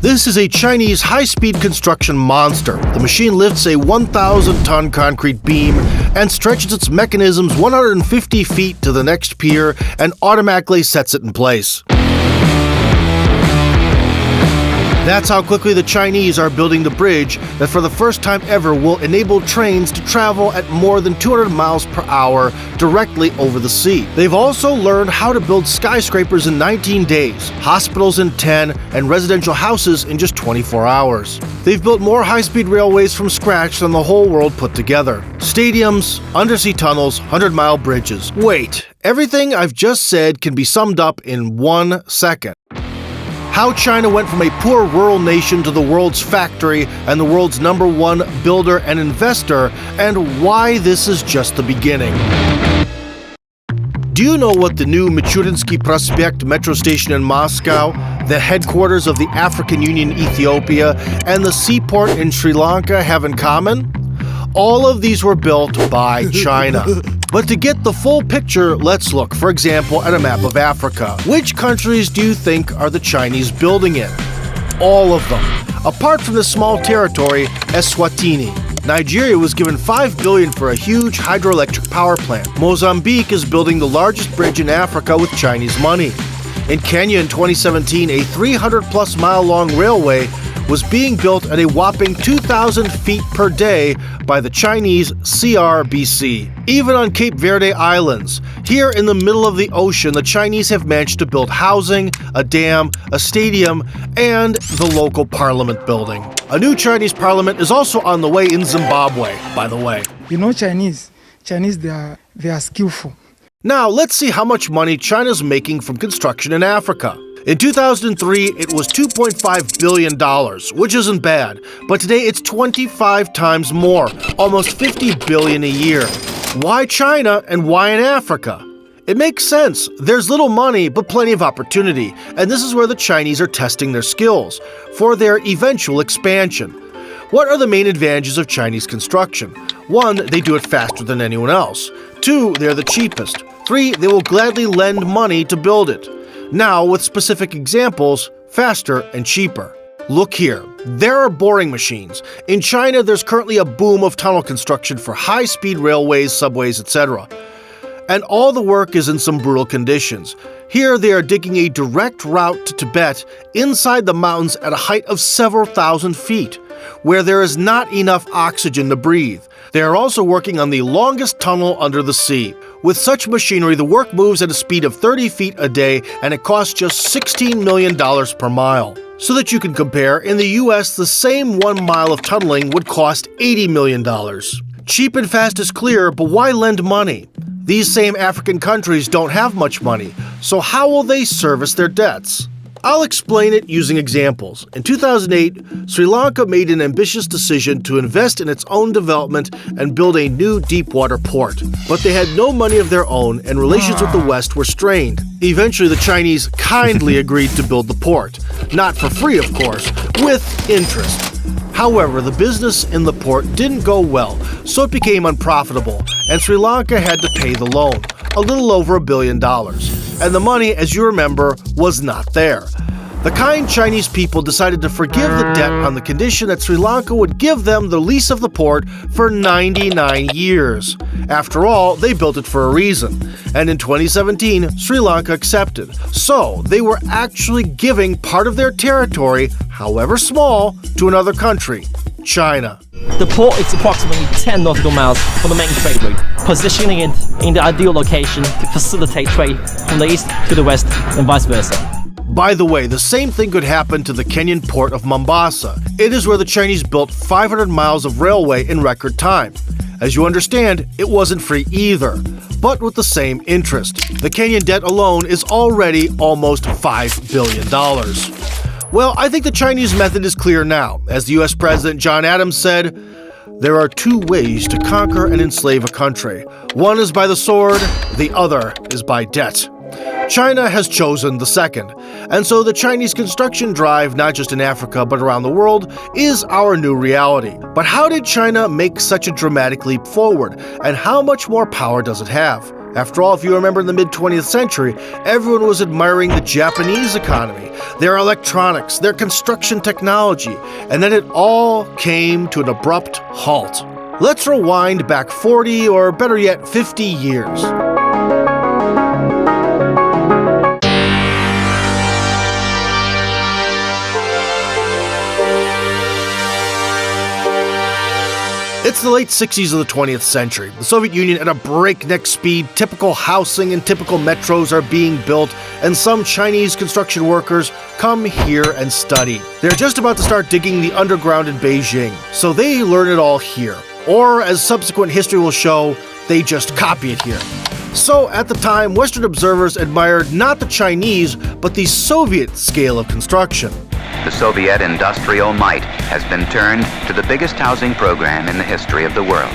This is a Chinese high-speed construction monster. The machine lifts a 1,000-ton concrete beam and stretches its mechanisms 150 feet to the next pier and automatically sets it in place. That's how quickly the Chinese are building the bridge that for the first time ever will enable trains to travel at more than 200 miles per hour directly over the sea. They've also learned how to build skyscrapers in 19 days, hospitals in 10, and residential houses in just 24 hours. They've built more high-speed railways from scratch than the whole world put together. Stadiums, undersea tunnels, 100-mile bridges. Wait, everything I've just said can be summed up in 1 second. How China went from a poor rural nation to the world's factory and the world's #1 builder and investor, and why this is just the beginning. Do you know what the new Michurinsky Prospect metro station in Moscow, the headquarters of the African Union Ethiopia, and the seaport in Sri Lanka have in common? All of these were built by China. But to get the full picture, let's look, for example, at a map of Africa. Which countries do you think are the Chinese building in? All of them, apart from this small territory, Eswatini. Nigeria was given $5 billion for a huge hydroelectric power plant. Mozambique is building the largest bridge in Africa with Chinese money. In Kenya in 2017, a 300-plus mile-long railway was being built at a whopping 2,000 feet per day by the Chinese CRBC. Even on Cape Verde Islands, here in the middle of the ocean, the Chinese have managed to build housing, a dam, a stadium, and the local parliament building. A new Chinese parliament is also on the way in Zimbabwe, by the way. You know Chinese, they are skillful. Now, let's see how much money China's making from construction in Africa. In 2003, it was $2.5 billion, which isn't bad, but today it's 25 times more, almost $50 billion a year. Why China and why in Africa? It makes sense. There's little money, but plenty of opportunity, and this is where the Chinese are testing their skills for their eventual expansion. What are the main advantages of Chinese construction? 1, they do it faster than anyone else. 2, they're the cheapest. 3, they will gladly lend money to build it. Now, with specific examples, faster and cheaper. Look here, there are boring machines. In China, there's currently a boom of tunnel construction for high-speed railways, subways, etc. And all the work is in some brutal conditions. Here, they are digging a direct route to Tibet inside the mountains at a height of several thousand feet, where there is not enough oxygen to breathe. They are also working on the longest tunnel under the sea. With such machinery, the work moves at a speed of 30 feet a day, and it costs just $16 million per mile. So that you can compare, in the US, the same 1 mile of tunneling would cost $80 million. Cheap and fast is clear, but why lend money? These same African countries don't have much money, so how will they service their debts? I'll explain it using examples. In 2008, Sri Lanka made an ambitious decision to invest in its own development and build a new deep-water port. But they had no money of their own, and relations with the West were strained. Eventually, the Chinese kindly agreed to build the port. Not for free, of course, with interest. However, the business in the port didn't go well, so it became unprofitable, and Sri Lanka had to pay the loan, a little over $1 billion. And the money, as you remember, was not there. The kind Chinese people decided to forgive the debt on the condition that Sri Lanka would give them the lease of the port for 99 years. After all, they built it for a reason. And in 2017, Sri Lanka accepted. So, they were actually giving part of their territory, however small, to another country, China. The port is approximately 10 nautical miles from the main trade route, positioning it in the ideal location to facilitate trade from the east to the west and vice versa. By the way, the same thing could happen to the Kenyan port of Mombasa. It is where the Chinese built 500 miles of railway in record time. As you understand, it wasn't free either, but with the same interest. The Kenyan debt alone is already almost $5 billion. Well, I think the Chinese method is clear now. As the US President John Adams said, there are 2 ways to conquer and enslave a country. One is by the sword, the other is by debt. China has chosen the second, and so the Chinese construction drive, not just in Africa but around the world, is our new reality. But how did China make such a dramatic leap forward, and how much more power does it have? After all, if you remember in the mid-20th century, everyone was admiring the Japanese economy, their electronics, their construction technology, and then it all came to an abrupt halt. Let's rewind back 40 or better yet 50 years. It's the late 60s of the 20th century. The Soviet Union at a breakneck speed, typical housing and typical metros are being built, and some Chinese construction workers come here and study. They're just about to start digging the underground in Beijing, so they learn it all here. Or, as subsequent history will show, they just copy it here. So, at the time, Western observers admired not the Chinese, but the Soviet scale of construction. The Soviet industrial might has been turned to the biggest housing program in the history of the world.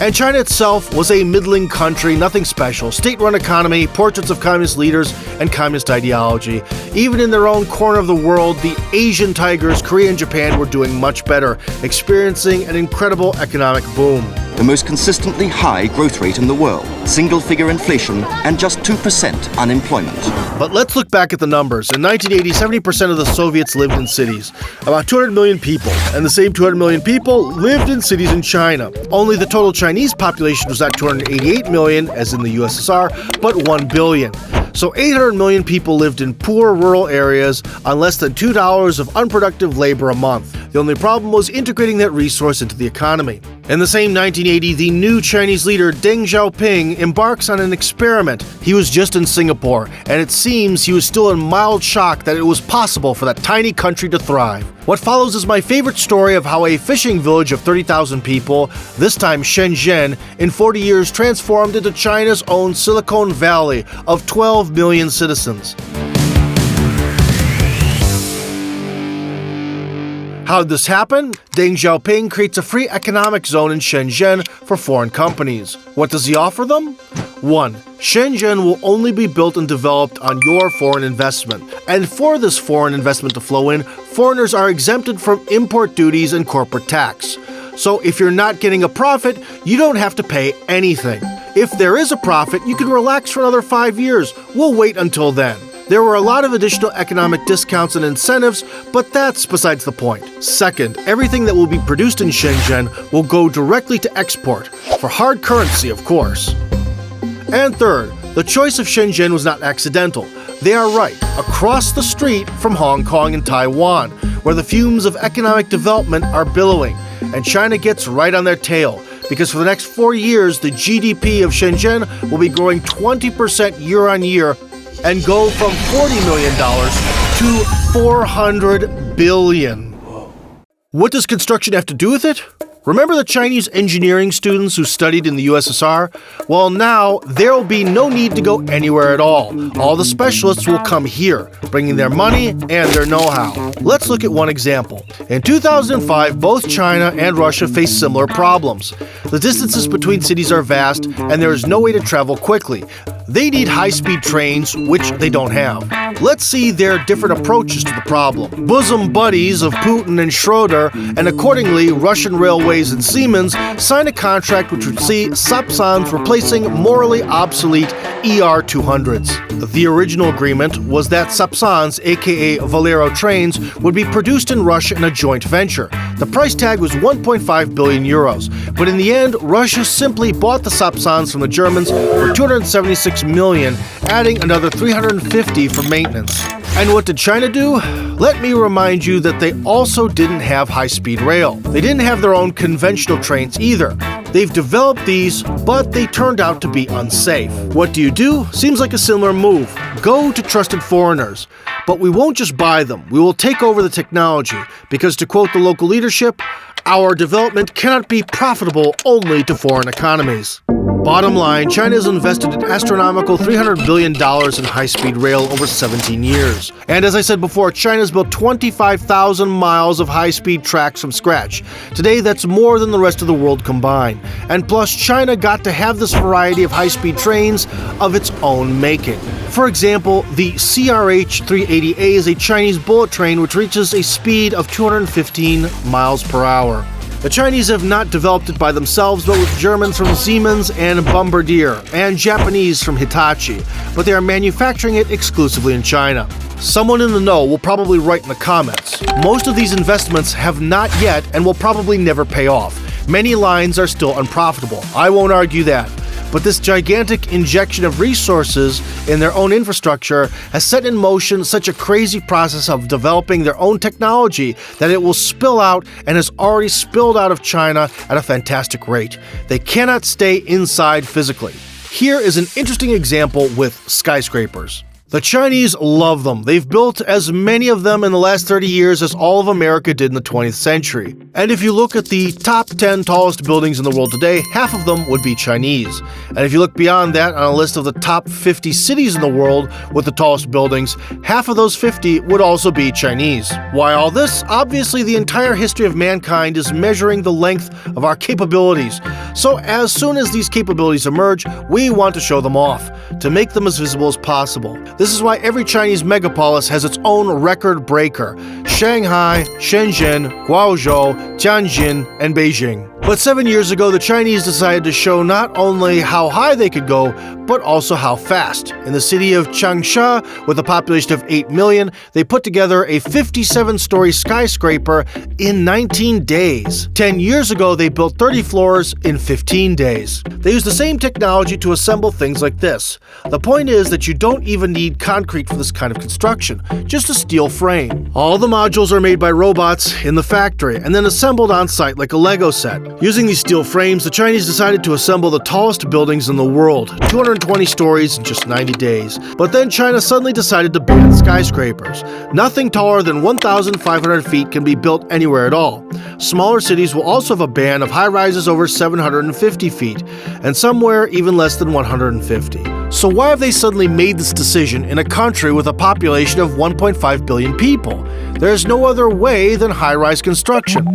And China itself was a middling country, nothing special. State-run economy, portraits of communist leaders, and communist ideology. Even in their own corner of the world, the Asian tigers, Korea and Japan, were doing much better, experiencing an incredible economic boom. The most consistently high growth rate in the world, single-figure inflation, and just 2% unemployment. But let's look back at the numbers. In 1980, 70% of the Soviets lived in cities, about 200 million people, and the same 200 million people lived in cities in China. Only the total Chinese population was not 288 million, as in the USSR, but 1 billion. So 800 million people lived in poor rural areas on less than $2 of unproductive labor a month. The only problem was integrating that resource into the economy. In the same 1980, the new Chinese leader Deng Xiaoping embarks on an experiment. He was just in Singapore, and it seems he was still in mild shock that it was possible for that tiny country to thrive. What follows is my favorite story of how a fishing village of 30,000 people, this time Shenzhen, in 40 years transformed into China's own Silicon Valley of 12 million citizens. How did this happen? Deng Xiaoping creates a free economic zone in Shenzhen for foreign companies. What does he offer them? 1. Shenzhen will only be built and developed on your foreign investment. And for this foreign investment to flow in, foreigners are exempted from import duties and corporate tax. So if you're not getting a profit, you don't have to pay anything. If there is a profit, you can relax for another 5 years. We'll wait until then. There were a lot of additional economic discounts and incentives, but that's besides the point. Second, everything that will be produced in Shenzhen will go directly to export, for hard currency, of course. And third, the choice of Shenzhen was not accidental. They are right, across the street from Hong Kong and Taiwan, where the fumes of economic development are billowing, and China gets right on their tail. Because for the next 4 years, the GDP of Shenzhen will be growing 20% year on year and go from $40 million to $400 billion. What does construction have to do with it? Remember the Chinese engineering students who studied in the USSR? Well, now there will be no need to go anywhere at all. All the specialists will come here, bringing their money and their know-how. Let's look at one example. In 2005, both China and Russia face similar problems. The distances between cities are vast, and there is no way to travel quickly. They need high-speed trains, which they don't have. Let's see their different approaches to the problem. Bosom buddies of Putin and Schroeder, and accordingly, Russian Railways and Siemens signed a contract which would see Sapsans replacing morally obsolete ER-200s. The original agreement was that Sapsans, aka Valero trains, would be produced in Russia in a joint venture. The price tag was 1.5 billion euros, but in the end, Russia simply bought the Sapsans from the Germans for 276 million, adding another 350 for maintenance. And what did China do? Let me remind you that they also didn't have high-speed rail. They didn't have their own conventional trains either. They've developed these, but they turned out to be unsafe. What do? Seems like a similar move. Go to trusted foreigners. But we won't just buy them. We will take over the technology, because to quote the local leadership, our development cannot be profitable only to foreign economies. Bottom line, China has invested an astronomical $300 billion in high-speed rail over 17 years. And as I said before, China's built 25,000 miles of high-speed tracks from scratch. Today, that's more than the rest of the world combined. And plus, China got to have this variety of high-speed trains of its own making. For example, the CRH-380A is a Chinese bullet train which reaches a speed of 215 miles per hour. The Chinese have not developed it by themselves, but with Germans from Siemens and Bombardier, and Japanese from Hitachi, but they are manufacturing it exclusively in China. Someone in the know will probably write in the comments, most of these investments have not yet and will probably never pay off. Many lines are still unprofitable. I won't argue that. But this gigantic injection of resources in their own infrastructure has set in motion such a crazy process of developing their own technology that it will spill out and has already spilled out of China at a fantastic rate. They cannot stay inside physically. Here is an interesting example with skyscrapers. The Chinese love them. They've built as many of them in the last 30 years as all of America did in the 20th century. And if you look at the top 10 tallest buildings in the world today, half of them would be Chinese. And if you look beyond that on a list of the top 50 cities in the world with the tallest buildings, half of those 50 would also be Chinese. Why all this? Obviously, the entire history of mankind is measuring the length of our capabilities. So as soon as these capabilities emerge, we want to show them off, to make them as visible as possible. This is why every Chinese megapolis has its own record breaker: Shanghai, Shenzhen, Guangzhou, Tianjin, and Beijing. But 7 years ago, the Chinese decided to show not only how high they could go, but also how fast. In the city of Changsha, with a population of 8 million, they put together a 57-story skyscraper in 19 days. 10 years ago, they built 30 floors in 15 days. They use the same technology to assemble things like this. The point is that you don't even need concrete for this kind of construction, just a steel frame. All the modules are made by robots in the factory and then assembled on site like a Lego set. Using these steel frames, the Chinese decided to assemble the tallest buildings in the world, 220 stories in just 90 days. But then China suddenly decided to ban skyscrapers. Nothing taller than 1,500 feet can be built anywhere at all. Smaller cities will also have a ban of high-rises over 750 feet, and somewhere even less than 150. So why have they suddenly made this decision in a country with a population of 1.5 billion people? There's no other way than high-rise construction.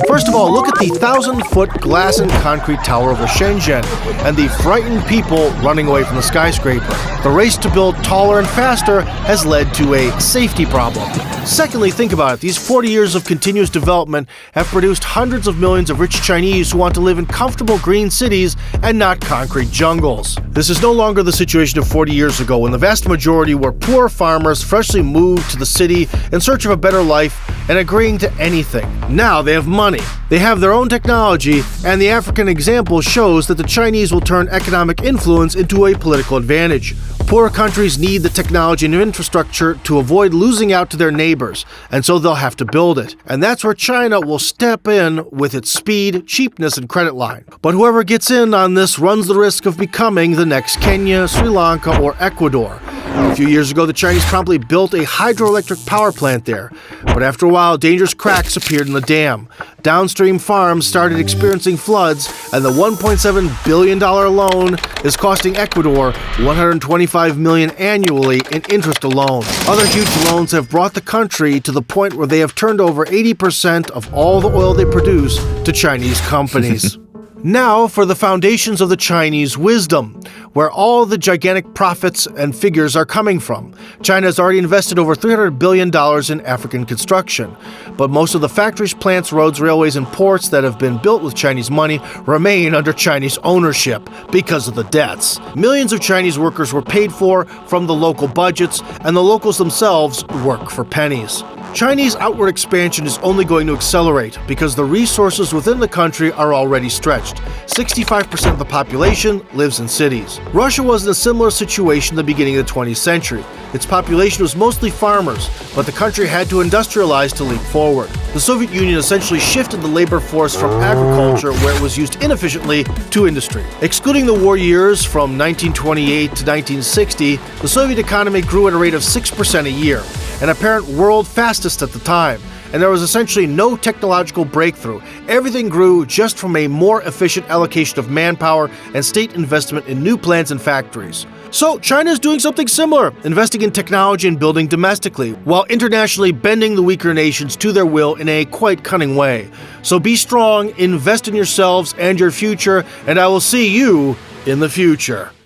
First of all, look at the 1,000-foot glass and concrete tower over Shenzhen and the frightened people running away from the skyscraper. The race to build taller and faster has led to a safety problem. Secondly, think about it. These 40 years of continuous development have produced hundreds of millions of rich Chinese who want to live in comfortable green cities and not concrete jungles. This is no longer the situation of 40 years ago, when the vast majority were poor farmers freshly moved to the city in search of a better life and agreeing to anything. Now they have money, they have their own technology, and the African example shows that the Chinese will turn economic influence into a political advantage. Poor countries need the technology and infrastructure to avoid losing out to their neighbors, and so they'll have to build it. And that's where China will step in with its speed, cheapness, and credit line. But whoever gets in on this runs the risk of becoming the next Kenya, Sri Lanka, or Ecuador. A few years ago, the Chinese promptly built a hydroelectric power plant there, but after a while, dangerous cracks appeared in the dam. Downstream farms started experiencing floods, and the $1.7 billion loan is costing Ecuador $125 million annually in interest alone. Other huge loans have brought the country to the point where they have turned over 80% of all the oil they produce to Chinese companies. Now for the foundations of the Chinese wisdom, where all the gigantic profits and figures are coming from. China has already invested over $300 billion in African construction, but most of the factories, plants, roads, railways, and ports that have been built with Chinese money remain under Chinese ownership because of the debts. Millions of Chinese workers were paid for from the local budgets, and the locals themselves work for pennies. Chinese outward expansion is only going to accelerate because the resources within the country are already stretched. 65% of the population lives in cities. Russia was in a similar situation at the beginning of the 20th century. Its population was mostly farmers, but the country had to industrialize to leap forward. The Soviet Union essentially shifted the labor force from agriculture, where it was used inefficiently, to industry. Excluding the war years from 1928 to 1960, the Soviet economy grew at a rate of 6% a year, an apparent world fastest at the time, and there was essentially no technological breakthrough. Everything grew just from a more efficient allocation of manpower and state investment in new plants and factories. So China is doing something similar, investing in technology and building domestically, while internationally bending the weaker nations to their will in a quite cunning way. So be strong, invest in yourselves and your future, and I will see you in the future.